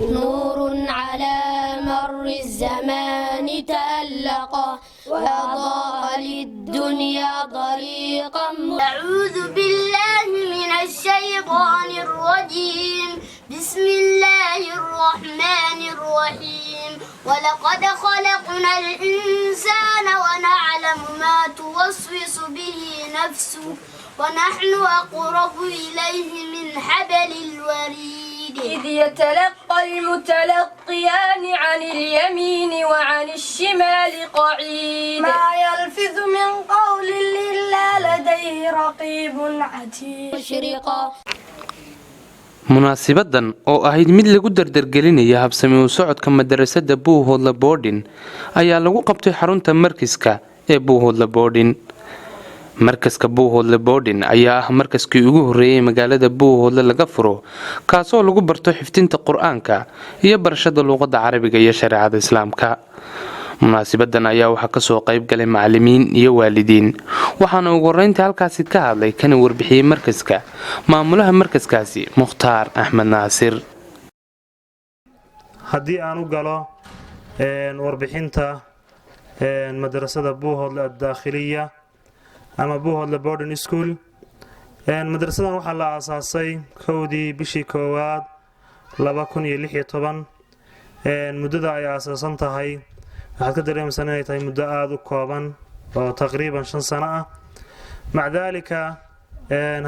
نور على مر الزمان تألقا وأضاء للدنيا طريقا. أعوذ بالله من الشيطان الرجيم. بسم الله الرحمن الرحيم. ولقد خلقنا الإنسان ونعلم ما توسوس به نفسه ونحن أقرب إليه من حبل الوريد. إذ يتلقى المتلقيان عن اليمين وعن الشمال قعيد. ما يلفظ من قول إلا لديه رقيب عتيد. مشرقا. munaasibadan oo ahayd mid lagu dardargelinaya habsami u socodka madarasada buuhoodla boarding ayaa lagu qabtay xarunta markiska ee buuhoodla boarding. markaska buuhoodla boarding ayaa ah markaskii ugu horeeyay magaalada buuhoodla laga furo, kaasoo lagu barto xifdinta qur-aanka iyo barashada luuqada carabiga iyo shareecada islaamka. munaasibadan ayaa waxaa kasoo qayb galay macalimiin iyo waalidiin, waxaana ugu horeyntii halkaasi ka hadlay kana warbixiyey markaska maamulaha markaskaasi mukhtaar axmed naasir. haddii aan u galo warbixinta madrasada buuhoodla daakhiliya ama buuhoodla boarding school, madrasadan waxaa la aasaasay 1dii bishii 1aad 2016. muddada ay aasaasan tahay waxaad ka dareemaysaa inay tahay muddo aada u kooban oo taqriiban 5 sano ah. maca daalika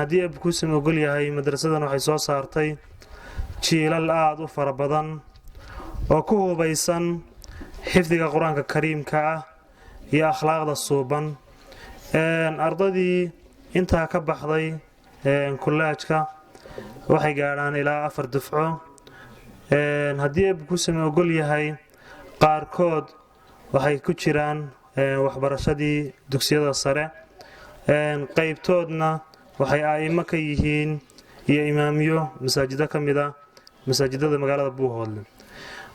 haddii abkuusan ogol yahay, madrasadan waxay soo saartay jiilal aada u fara badan oo ku hubaysan xifdiga qur-aanka kariimka ah iyo akhlaaqda suuban. ardadii intaa ka baxday kullaajka waxay gaadhaan ilaa 4 dufco. haddii abkuusan ogol yahay, qaarkood waxay ku jiraan waxbarashadii dugsiyada sare, qaybtoodna waxay a'imo ka yihiin iyo imaamiyo masaajida ka mid ah masaajidada magaalada buuhoodle.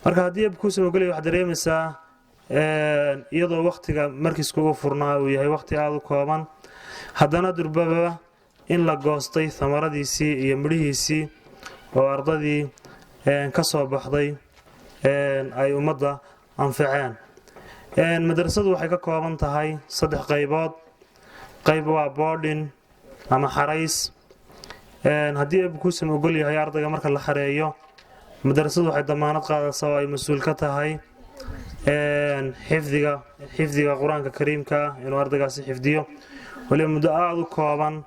marka haddii abkuusan ogol yahay, waxaad dareemaysaa iyadoo waqtiga markiisku u furnaa uu yahay waqti aada u kooban, haddana durbaba in la goostay thamaradiisii iyo midhihiisii oo ardadii ka soo baxday ay ummadda anfaceen. madrasadu waxay ka kooban tahay 3 qaybood. qayb waa boarding ama xarays. haddii abkuusan ogol yahay, ardayga marka la xareeyo, madrasadu waxay damaanad qaadaysaa oo ay mas-uul ka tahay xifdiga qur-aanka kariimka ah, inuu ardaygaasi xifdiyo, waliba muddo aada u kooban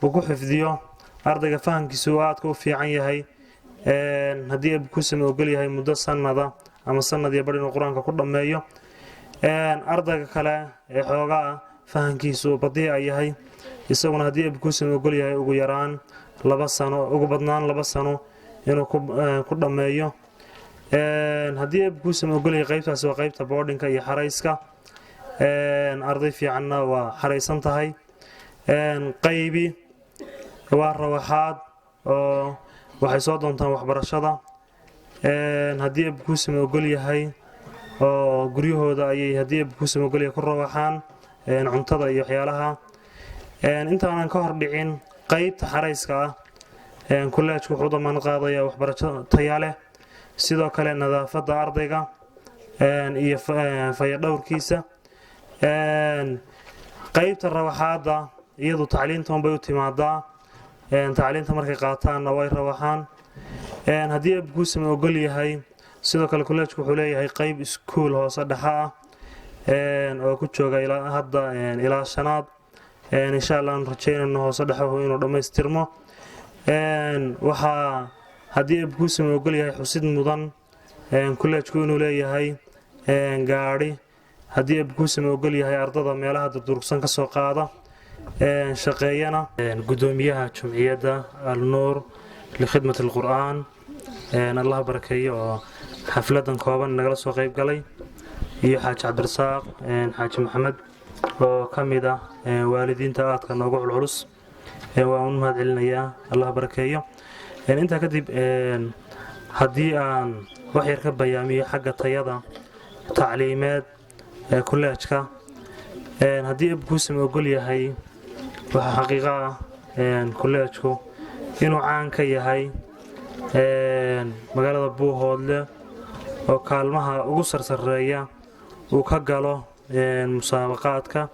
uu ku xifdiyo. ardayga fahamkiisu uu aadka u fiican yahay. haddii abkuusan ogol yahay, muddo sanada ama sanad iyo bar inuu qur-aanka ku dhammeeyo. ardayga kale ee xoogaa fahamkiisu badiica yahay, isaguna haddii abkuusan ogol yahay, ugu yaraan 2 sano, ugu badnaan 2 sano inuu ku dhammeeyo. haddii abkuusan ogol yahay, qaybtaasi waa qaybta boardingka iyo xarayska. arday fiicanna waa xaraysan tahay. qaybi waa rawaxaad oo waxay soo doontaan waxbarashada. haddii abkuusan ogol yahay, oo guryahooda ayay haddii abkuusan ogol yahay ku rawaxaan cuntada iyo waxyaalaha. intaanan ka hor dhicin qaybta xarayska ah, kullaajku wuxuu damaanad qaadayaa waxbarasho taya leh, sidoo kale nadaafadda ardayga iyo fayadhowrkiisa. qaybta rawaxaadda iyadu tacliintan bay u timaadaa. tacliinta markay qaataanna way rawaxaan. haddii abkuusan ogol yahay, sidoo kale kullaajku wuxuu leeyahay qayb iskuul hoose dhexe ah oo ku jooga hadda ilaa 5aad. insha allah aan rajaynayno hoose dhexehu inuu dhammaystirmo. waxaa haddii abkuusan ogol yahay xusid mudan kullaajku inuu leeyahay gaadhi. haddii abkuusan ogol yahay, ardada meelaha durdurugsan ka soo qaada, shaqeeyana. gudoomiyaha jumciyadda al-nuur likhidmat alqur'aan, allah barakeeyo, oo xafladan kooban nagala soo qayb galay, iyo xaaji cabdirasaaq xaaji maxamed oo ka mid ah waalidiinta aadka noogu culculus. waan u mahad celinayaa, allah barakeeyo. intaa kadib, haddii aan wax yar ka bayaamiyo xagga tayada tacliimeed ee kullaajka, haddii abkuusan ogol yahay, waxaa xaqiiqo ah kullaajku inuu caan ka yahay magaalada Buuhoodle oo kaalmaha ugu sarsareeya uu ka galo musaabaqaadka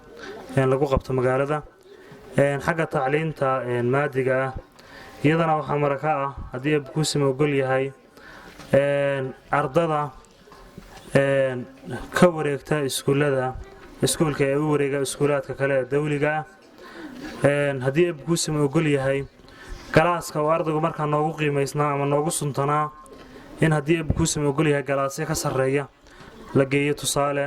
lagu qabto magaalada xagga tacliinta maadiga ah iyadana waxa maraka ah hadii ku samogol yahay ardada ka wareegta iskuulka ee u wareega iskuulaadka kale ee dawliga ah hadii ku samogol yahay galaaska oo ardaygu marka noogu qiimeysnaa ama noogu suntanaa in hadii ku samogol yahay galaasyo ka sareeya la geeyo tusaale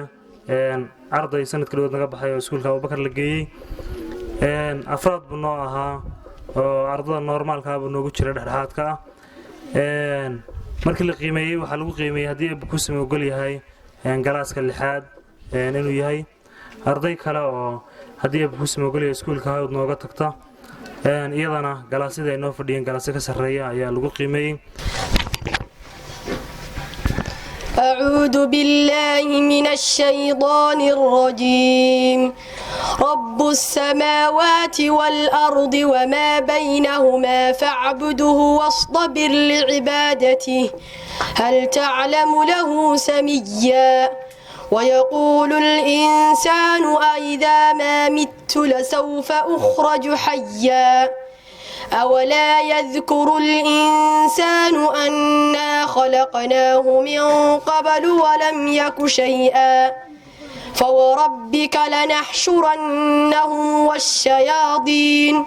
arday sanadkii dhow naga baxay oo iskuulka Abubakar la geeyay afraad buu noo ahaa oo ardada normaalka ah buu noogu jiray dhexdhexaadka ah markii la qiimeeyay waxa lagu qiimeeyay hadii ku samogol yahay galaaska lixaad inuu yahay arday kale oo hadii ku samogol yahay iskuulka hawd nooga tagta iyadana galaasyada ay noo fadhiyeen galaasyo ka sareeya ayaa lagu qiimeeyay. أعوذ بالله من الشيطان الرجيم رب السماوات والأرض وما بينهما فاعبده واصطبر لعبادته هل تعلم له سميا ويقول الإنسان أإذا ما مت لسوف أخرج حيا أولا يذكر الإنسان أنا خلقناه من قبل ولم يك شيئا فوربك لنحشرنهم والشياطين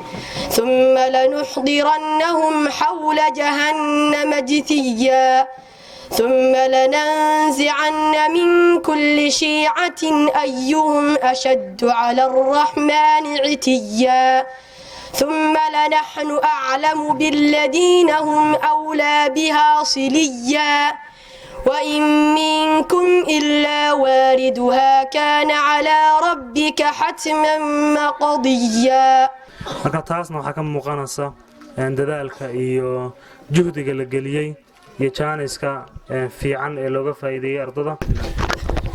ثم لنحضرنهم حول جهنم جثيا ثم لننزعن من كل شيعة أيهم أشد على الرحمن عتيا ثم لنحن أعلم بالذين هم أولى بها صليا وإن منكم إلا واردها كان على ربك حتما مقضيا. marka taasna waxa ka muuqanaysa dadaalka iyo juhdiga la galiyay iyo jaaniska fiican ee looga faa'iideeyay ardada.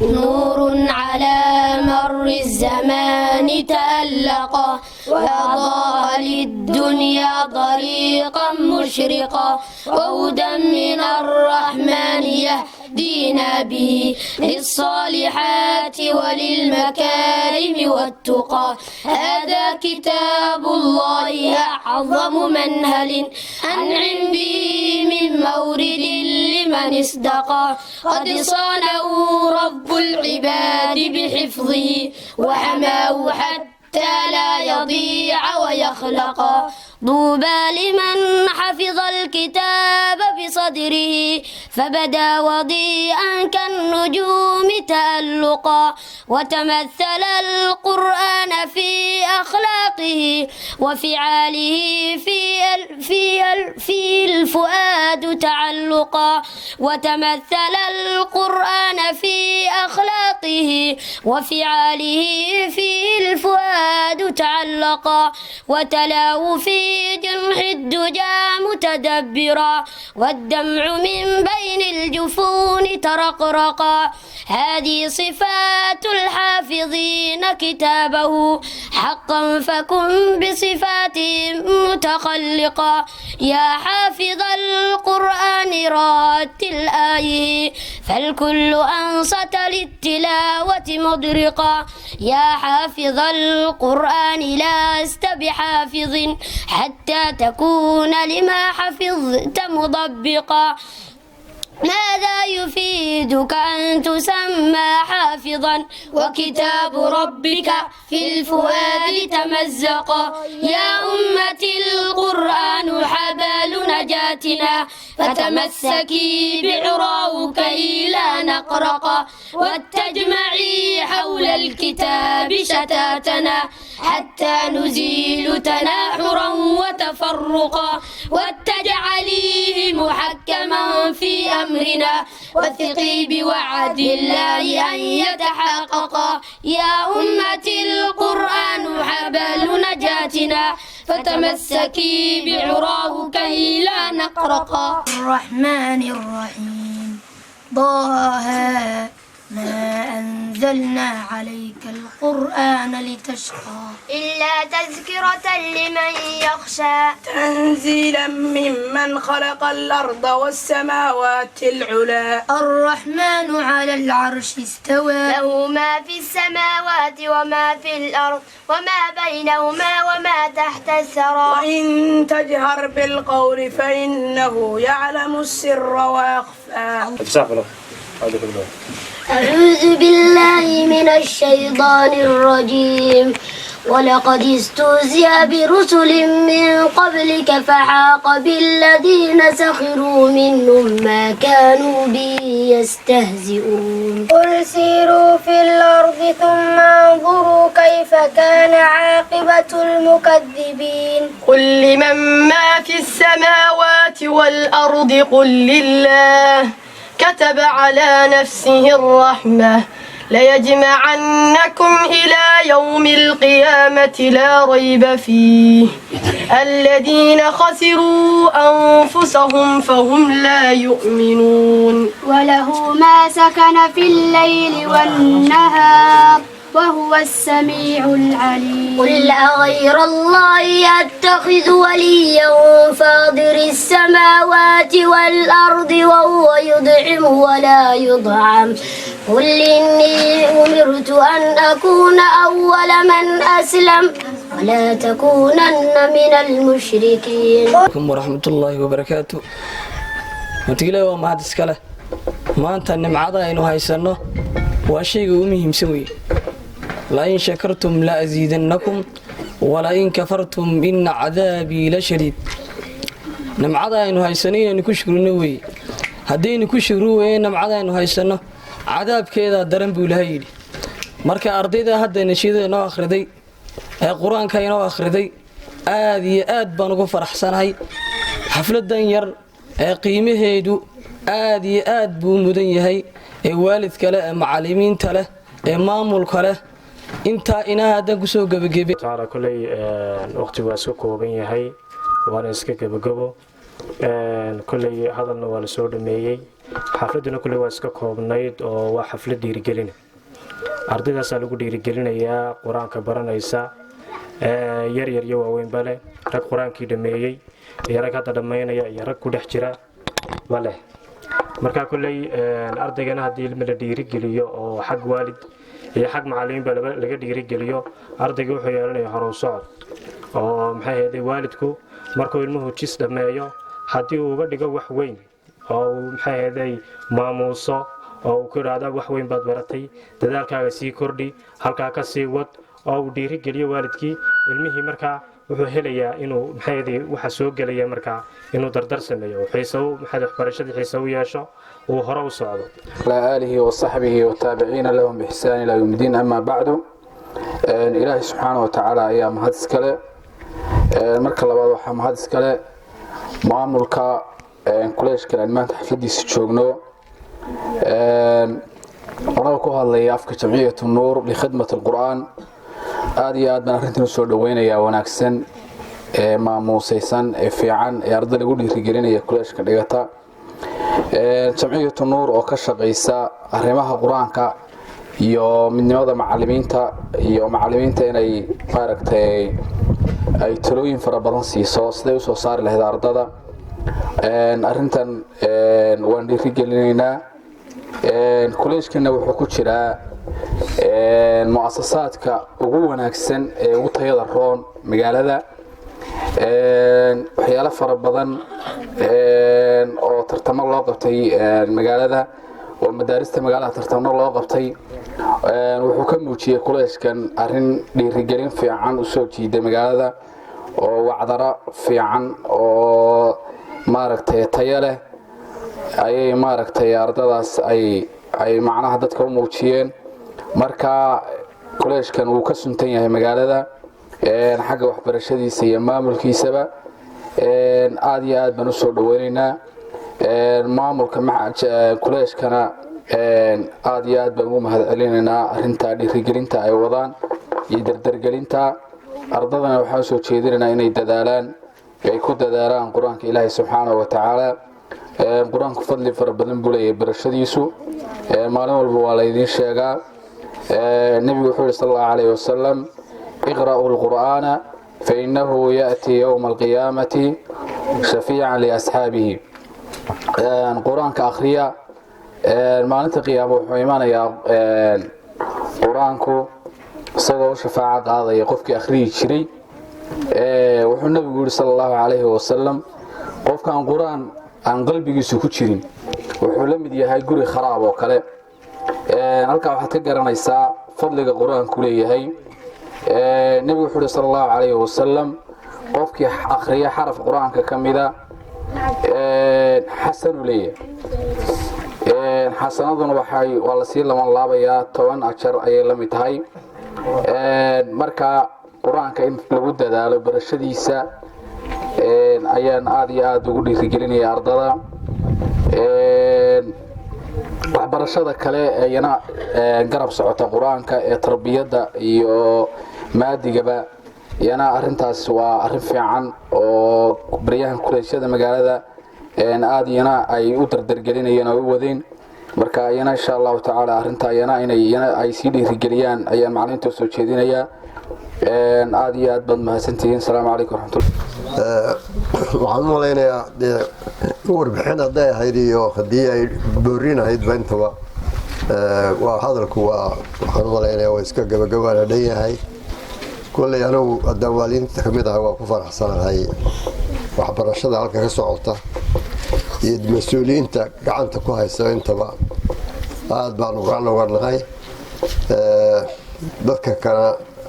نور على مر الزمان تألقا وأضاء للدنيا طريقا مشرقا وهدى من الرحمن يهدينا به للصالحات وللمكارم والتقى هذا كتاب الله أعظم منهل أنعم به من مورد لمن اصدقا قد صانه رب العباد بحفظه وحماه حتى لا يضيع ويخلق طوبى لمن حفظ الكتاب بصدره فبدا وضيئا كالنجوم تألقا وتمثل القرآن في أخلاقه وفعاله في الفؤاد تعلقا وتمثل القرآن في أخلاقه وفعاله في الفؤاد تعلقا وتلاه في جمح الدجى متدبرا والدمع من بين الجفون ترقرقا هذه صفات الحافظين كتابه حقا فكن بصفاتهم متخلقا يا حافظ القرآن رتل آيه فالكل أنصت للتلاوة مدرقا يا حافظ القرآن لست بحافظ حتى تكون لما حفظت مضبقا ماذا يفيدك أن تسمى حافظا وكتاب ربك في الفؤاد تمزقا يا أمتي القرآن حبل نجاتنا فتمسكي بعراه كي لا نقرقا وتجمعي حول الكتاب شتاتنا حتى نزيل تناحرا وتفرقا وتجعليه محكما في أمرنا وثقي بوعد الله أن يتحققا يا أمتي القرآن حبل نجاتنا فتمسكي بعراه كي لا نقرقا الرحمن الرحيم ضاها ما أنزلنا عليك القرآن القرآن لتشقى إلا تذكرة لمن يخشى تنزيلا ممن خلق الأرض والسماوات العلى الرحمن على العرش استوى له ما في السماوات وما في الأرض وما بينهما وما تحت الثرى وإن تجهر بالقول فإنه يعلم السر وأخفى أعوذ بالله من الشيطان الرجيم ولقد استهزئ برسل من قبلك فحاق بالذين سخروا منهم ما كانوا به يستهزئون قل سيروا في الأرض ثم انظروا كيف كان عاقبة المكذبين قل لمن ما في السماوات والأرض قل لله كتب على نفسه الرحمة ليجمعنكم إلى يوم القيامة لا ريب فيه الذين خسروا أنفسهم فهم لا يؤمنون وله ما سكن في الليل والنهار وهو السميع العليم قل أغير الله يتخذ وليا فاطر السماوات والأرض وهو يطعم ولا يطعم قل إني أمرت أن أكون أول من أسلم ولا تكونن من المشركين عليكم ورحمة الله وبركاته وتقول ما هذا السكالة ما أنت النمعة إنه هيسنه وشيء مهم سوي لئن شكرتم لأزيدنكم ولئن كفرتم إن عذابي لشديد نمعة إنه هيسنين نكشكر نوي هدي نكشكر نمعة إنه هيسنه عذاب كذا درن بولهيل مركا أرضيدا هدا نشيد إنه أخردي القرآن كإنه أخردي آد بانو فرحسن هاي حفلة دنير قيمة هيدو آد بو مدن هاي والد كلا معلمين تله مامول كله intaa inaa haddan kusoo gebagebe taala kulay waqti waa soo kooban yahay waana iska gebagabo kulay hadalna waa la soo dhameeyay xafladuna kulay waa iska koobnayd oo waa xaflad dhiirigelin ardaydaas lagu dhiirigelinayaa quraanka baranaysa yar iyo waaweyn bale rag quraankii dhameeyay iyo rag hadda dhameynaya iyo rag ku dhex jira bale marka kulay ardaygana hadii la dhiirigeliyo oo xaq waalid iyo xaq macallimiin baa laga dhiirigeliyo ardayga wuxuu yeelanayaa horow socod oo maxay ahayd waalidku markuu ilmuhu jis dhameeyo hadii uu uga dhigo wax weyn oo maxay ahayd maamuuso oo uu ku raada wax weyn baad baratay dadaalkaaga sii kordhi halka ka sii wad oo uu dhiirigeliyo waalidkii ilmihii markaa wuxuu helayaa inuu maxay ahayd waxa soo galaya markaa inuu dardar sameeyo xiisow maxay waxbarashadii xiisow yeesho وهرو صعده على آله وصحبه والتابعين لهم بإحسان إلى يوم الدين أما بعد إلهي سبحانه وتعالى أيام هذا السكالة مركز الله وحام هذا السكالة معاملك كلش كان ما تحفظي سجونو وراكوها اللي يافك جمعية النور لخدمة القرآن هذه أدنى رنتنا سودوين يا وناكسن مع موسيسان في عن يرد يقول يرجلين يا كلش كديقتا جمعية النور oo ka shaqeysa arrimaha quraanka iyo midnimada macallimiinta inay maaragtay ay talooyin fara badan siiso siday u soo saari lahayd ardada arintan waan dhiirigelinaynaa kuleeshkana wuxuu ku jiraa muassasaadka ugu wanaagsan ee ugu tayada roon magaalada waxyaalo fara badan oo tartamo loo qabtay magaalada oo madaarista magaalada tartamo loo qabtay wuxuu ka muujiyay kuleeshkan arin dhiirigelin fiican u soo jiiday magaalada oo wacdara fiican oo maaragtay tayo leh ayay maaragtay ardadaas ay macnaha dadka u muujiyeen marka kuleeshkan uu ka suntan yahay magaalada xagga waxbarashadiisa iyo maamulkiisaba aad iyo aad baan u soo dhaweynaynaa maamulka kuleeshkana aad iyo aad baan ugu mahadcelinaynaa arrinta dhiirigelinta ay wadaan iyo dardargelinta ardadana waxaan soo jeedinaynaa inay dadaalaan ay ku dadaalaan quraanka ilaahay subxaanahu wa tacaala quraanku fadli fara badan buu leeyahay barashadiisu maalin walba waa la idiin sheegaa النبي وحول صلى الله عليه وسلم اقرأوا القرآن فإنه يأتي يوم القيامة شفيعا لأصحابه القرآن كأخرية ما نتقي أبو حيمان يا قرآنكو صلوا شفاعة قاضي يقفك أخري شري وحول النبي يقول صلى الله عليه وسلم قف كان قرآن عن قلبي سكوتشرين wuxuu la mid yahay guri kharaab oo kale halka waxaad ka garanaysaa fadliga quraanku leeyahay nabiga wuxuu sallallahu alayhi wasallam qofkii akhriya xaraf quraanka kamida xasan leeyahay xasanaduna waxay wala si lama laabaya 10 ajar ay la mid tahay marka quraanka in lagu dadaalo barashadiisa ayaan aad iyo aad ugu dhiirigelinayaa ardada waxbarashada kale ayana garab socota quraanka ee tarbiyada iyo maadigaba yana arintaas waa arin fiican oo bariyahan kuleeshada magaalada aad yana ay u dardargelinayeen oo u wadeen marka ayana insha Allah taala arinta ayana ay sii dhiirigeliyaan ayaan macalimiinta soo jeedinayaa aad iyo aad bad mahadsantihiin salaamu calaykum waxaan malaynayaa warbixin hadday ahayd iyo haddii ay boorin ahayd bantaba waa hadalku waxaan malaynayaa waa iska gabagabaana dhan yahay kolley anigu haddaan waalidiinta ka mid ahay waa ku faraxsanahay waxbarashada halka ka socota iyo mas-uuliyiinta gacanta ku haysa intaba aad baan uga nahay dadka kana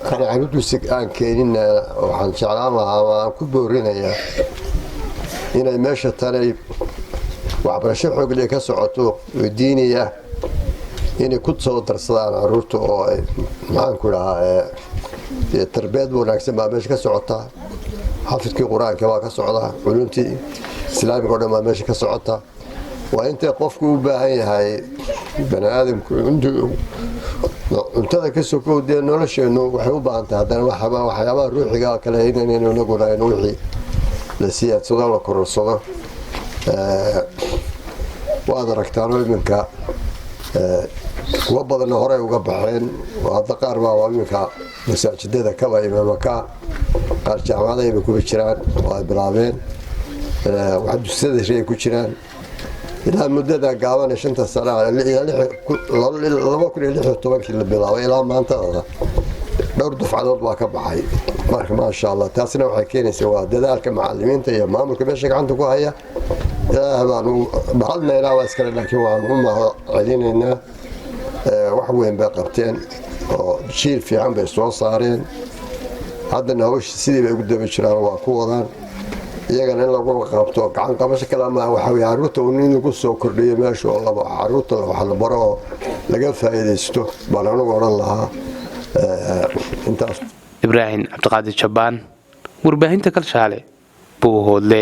qanacadusig aan keenin waxaan jeclaan lahaa ama aan ku boorinayaa inay meesha tanay waxbarasho xoogle ka socoto oo diiniya inay ku soo darsadaan caruurta oo ay maxaanku dhahaa tarbiyad wanaagsan baa meesha ka socota xafidkii qur-aanka baa ka socda culumtii islaamiga oo dhan baa meesha ka socota waa intay qofku u baahan yahay bani aadamku cuntada ka sokow dee nolosheennu waxay u baahan tahay haddana waxyaabaha ruuxiga kale inaynu inaguna aynu wixii la siyaadsado la kororsado waad aragtaanoo iminka kuwa badanna horey uga baxeen hadda qaar baa iminka masaajidada kaba imaamaka qaar jaamacadayba kuba jiraan oo ay bilaabeen wax dugsiyada shay ku jiraan ilaa muddada gaaban 5 sano 2016 la bilaabay ilaa maantada dhowr dufcadood baa ka baxay marka ma sha Allah taasina waxay keenaysaa waa dadaalka macallimiinta iyo maamulka meesha gacanta ku haya baanu bahadnaynaa waa iskale laakiin waan u mahadcelinaynaa wax weyn bay qabteen oo jiil fiican bay soo saareen haddana hawsha sidii bay ugu daba jiraan waa ku wadaan iyagana in lagu qabto gacan qabasho kale ama waxa weeye caruurta in lagu soo kordhiyo meesha oo laba caruurta waxa la baro laga faa'iideysto baan anigu oran lahaa intaas Ibrahim Abdiqaadir Jabaan warbaahinta Kalshaale Buuhoodle